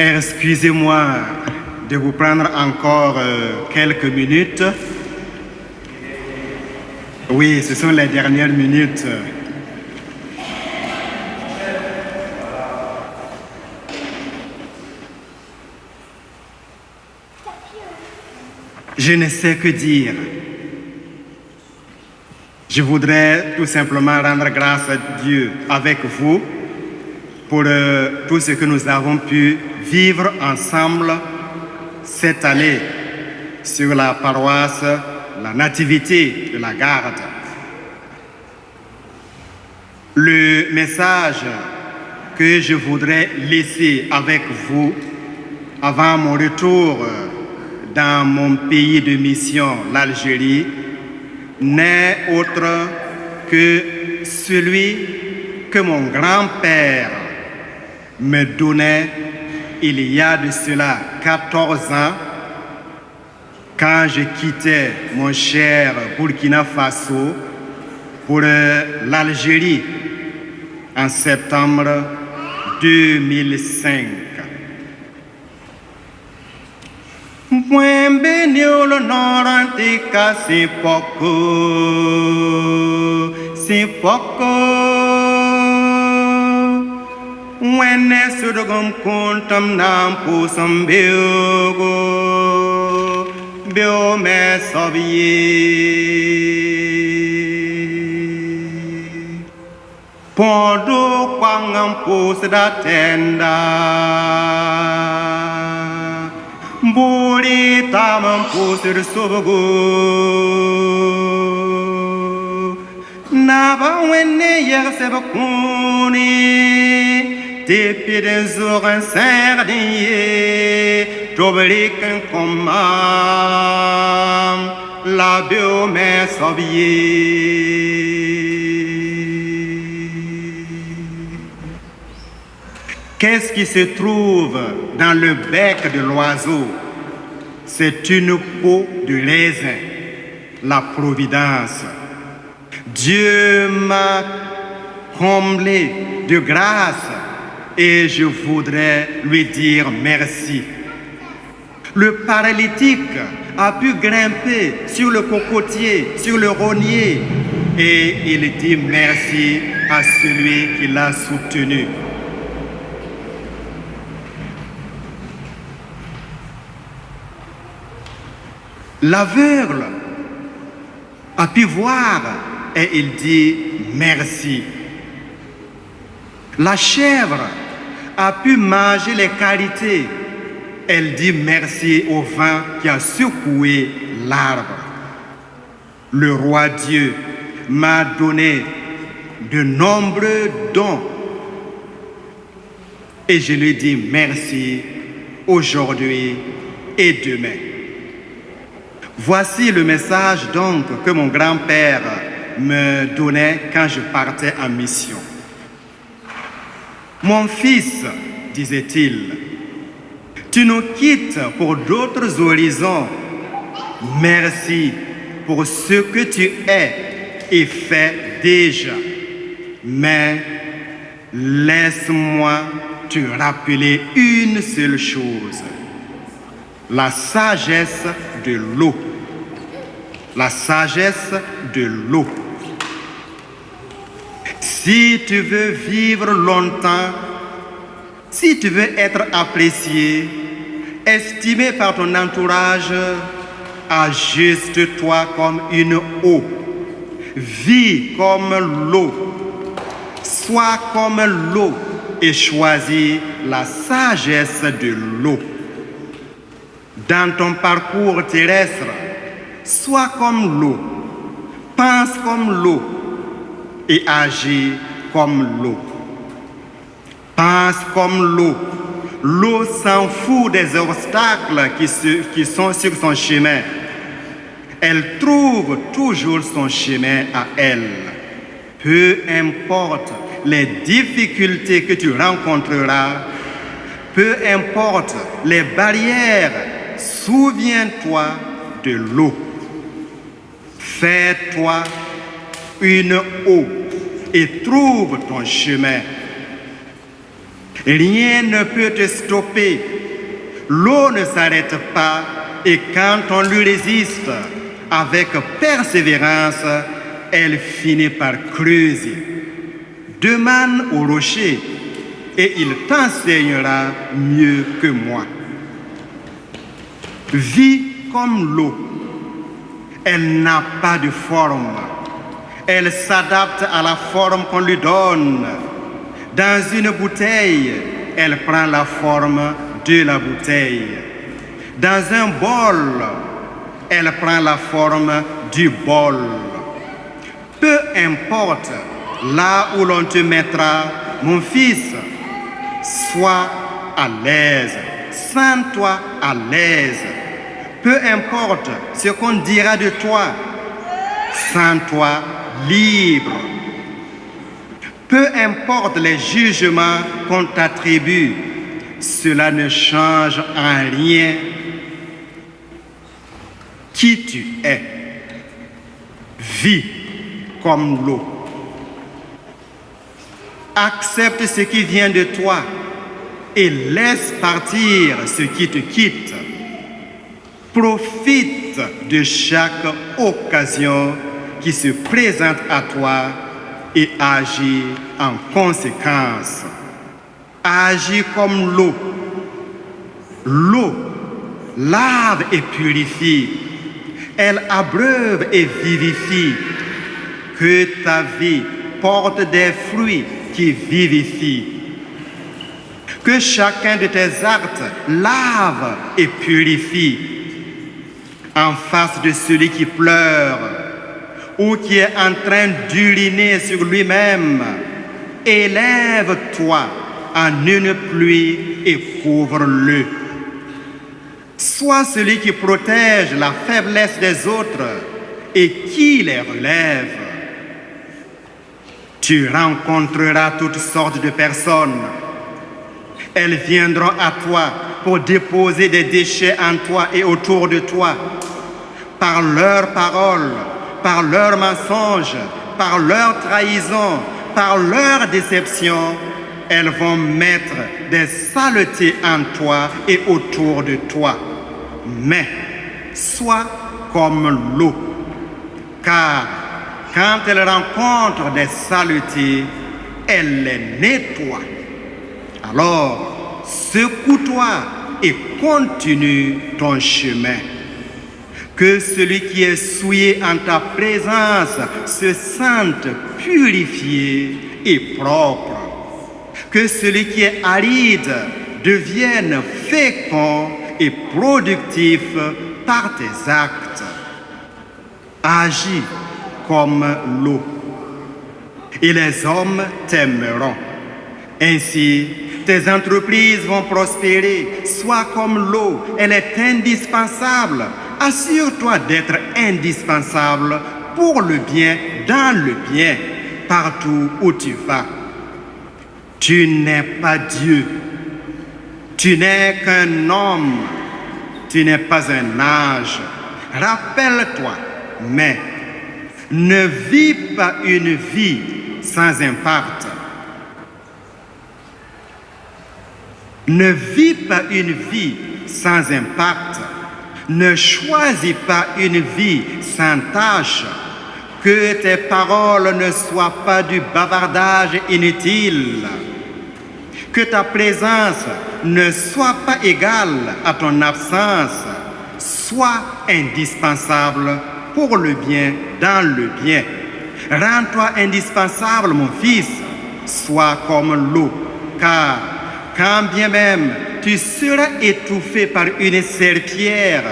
Excusez-moi de vous prendre encore quelques minutes. Oui, ce sont les dernières minutes. Je ne sais que dire. Je voudrais tout simplement rendre grâce à Dieu avec vous pour tout ce que nous avons pu vivre ensemble cette année sur la paroisse, la Nativité de la Garde. Le message que je voudrais laisser avec vous avant mon retour dans mon pays de mission, l'Algérie, n'est autre que celui que mon grand-père me donnait il y a de cela 14 ans, quand je quittais mon cher Burkina Faso pour l'Algérie en septembre 2005. Point bénio le nord antica si poco, si poco. When sudogum kuntam nam pusam biogo, bio me sobi. Pondo kwangam pus da tenda. Buri tamam pusir subugu Naba wenne yer sebakuni Tepi de zour un sardinier Toblik un commam La biome sobier. Qu'est-ce qui se trouve dans le bec de l'oiseau? C'est une peau de raisin, la providence. Dieu m'a comblé de grâce et je voudrais lui dire merci. Le paralytique a pu grimper sur le cocotier, sur le rognier et il dit merci à celui qui l'a soutenu. L'aveugle a pu voir et il dit merci. La chèvre a pu manger les qualités. Elle dit merci au vent qui a secoué l'arbre. Le roi Dieu m'a donné de nombreux dons et je lui dis merci aujourd'hui et demain. Voici le message donc que mon grand-père me donnait quand je partais en mission. Mon fils, disait-il, tu nous quittes pour d'autres horizons. Merci pour ce que tu es et fais déjà. Mais laisse-moi te rappeler une seule chose. La sagesse de l'eau. La sagesse de l'eau. Si tu veux vivre longtemps, si tu veux être apprécié, estimé par ton entourage, ajuste-toi comme une eau. Vis comme l'eau. Sois comme l'eau et choisis la sagesse de l'eau. Dans ton parcours terrestre, sois comme l'eau, pense comme l'eau et agis comme l'eau. Pense comme l'eau. L'eau s'en fout des obstacles qui sont sur son chemin. Elle trouve toujours son chemin à elle. Peu importe les difficultés que tu rencontreras, peu importe les barrières, souviens-toi de l'eau. Fais-toi une eau et trouve ton chemin. Rien ne peut te stopper. L'eau ne s'arrête pas et quand on lui résiste, avec persévérance, elle finit par creuser. Demande au rocher et il t'enseignera mieux que moi. Vis comme l'eau. Elle n'a pas de forme. Elle s'adapte à la forme qu'on lui donne. Dans une bouteille, elle prend la forme de la bouteille. Dans un bol, elle prend la forme du bol. Peu importe là où l'on te mettra, mon fils, sois à l'aise, sens-toi à l'aise. Peu importe ce qu'on dira de toi, sens-toi libre. Peu importe les jugements qu'on t'attribue, cela ne change en rien qui tu es. Vis comme l'eau. Accepte ce qui vient de toi et laisse partir ce qui te quitte. Profite de chaque occasion qui se présente à toi et agis en conséquence. Agis comme l'eau. L'eau lave et purifie. Elle abreuve et vivifie. Que ta vie porte des fruits qui vivifient. Que chacun de tes actes lave et purifie. En face de celui qui pleure ou qui est en train d'uriner sur lui-même, élève-toi en une pluie et couvre-le. Sois celui qui protège la faiblesse des autres et qui les relève. Tu rencontreras toutes sortes de personnes. Elles viendront à toi pour déposer des déchets en toi et autour de toi. Par leurs paroles, par leurs mensonges, par leurs trahisons, par leurs déceptions, elles vont mettre des saletés en toi et autour de toi. Mais sois comme l'eau, car quand elle rencontre des saletés, elle les nettoie. Alors, secoue-toi et continue ton chemin. Que celui qui est souillé en ta présence se sente purifié et propre. Que celui qui est aride devienne fécond et productif par tes actes. Agis comme l'eau, et les hommes t'aimeront. Ainsi, tes entreprises vont prospérer. Sois comme l'eau, elle est indispensable. Assure-toi d'être indispensable pour le bien, dans le bien, partout où tu vas. Tu n'es pas Dieu. Tu n'es qu'un homme. Tu n'es pas un âge. Rappelle-toi, mais ne vis pas une vie sans impact. Ne vis pas une vie sans impact. Ne choisis pas une vie sans tâche. Que tes paroles ne soient pas du bavardage inutile. Que ta présence ne soit pas égale à ton absence. Sois indispensable pour le bien, dans le bien. Rends-toi indispensable, mon fils. Sois comme l'eau, car quand bien même tu seras étouffé par une serpillière,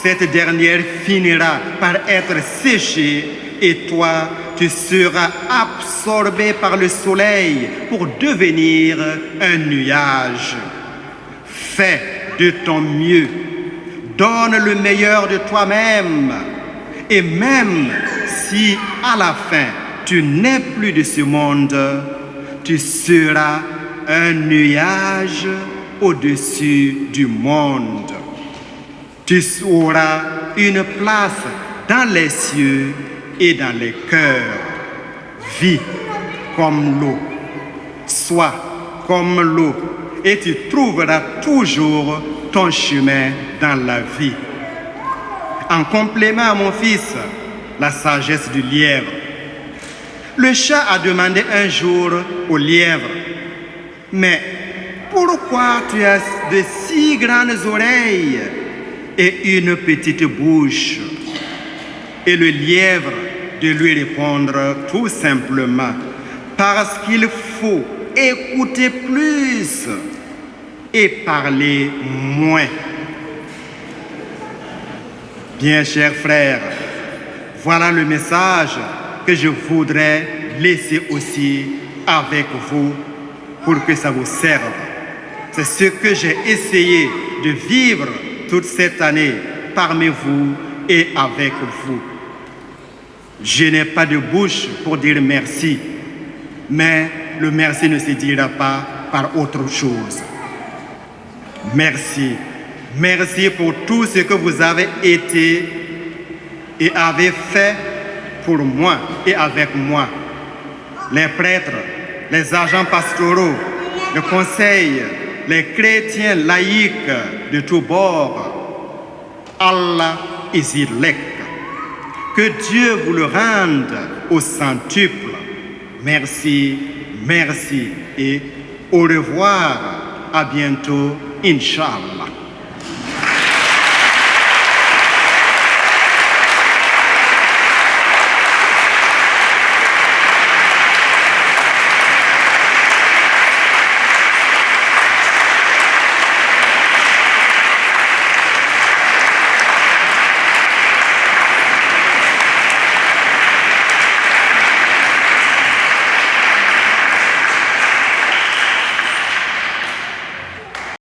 cette dernière finira par être séchée et toi, tu seras absorbé par le soleil pour devenir un nuage. Fais de ton mieux. Donne le meilleur de toi-même. Et même si à la fin tu n'es plus de ce monde, tu seras un nuage au-dessus du monde. Tu auras une place dans les cieux et dans les cœurs. Vis comme l'eau. Sois comme l'eau et tu trouveras toujours ton chemin dans la vie. En complément à mon fils, la sagesse du lièvre. Le chat a demandé un jour au lièvre, « Mais pourquoi tu as de si grandes oreilles et une petite bouche ?» Et le lièvre de lui répondre tout simplement, « Parce qu'il faut écouter plus et parler moins. » Bien, chers frères, voilà le message que je voudrais laisser aussi avec vous pour que ça vous serve. C'est ce que j'ai essayé de vivre toute cette année parmi vous et avec vous. Je n'ai pas de bouche pour dire merci, mais le merci ne se dira pas par autre chose. Merci. Merci pour tout ce que vous avez été et avez fait pour moi et avec moi. Les prêtres, les agents pastoraux, le conseil, les chrétiens laïcs de tous bords. Allah Isilek. Que Dieu vous le rende au centuple. Merci, merci et au revoir. À bientôt, Inch'Allah.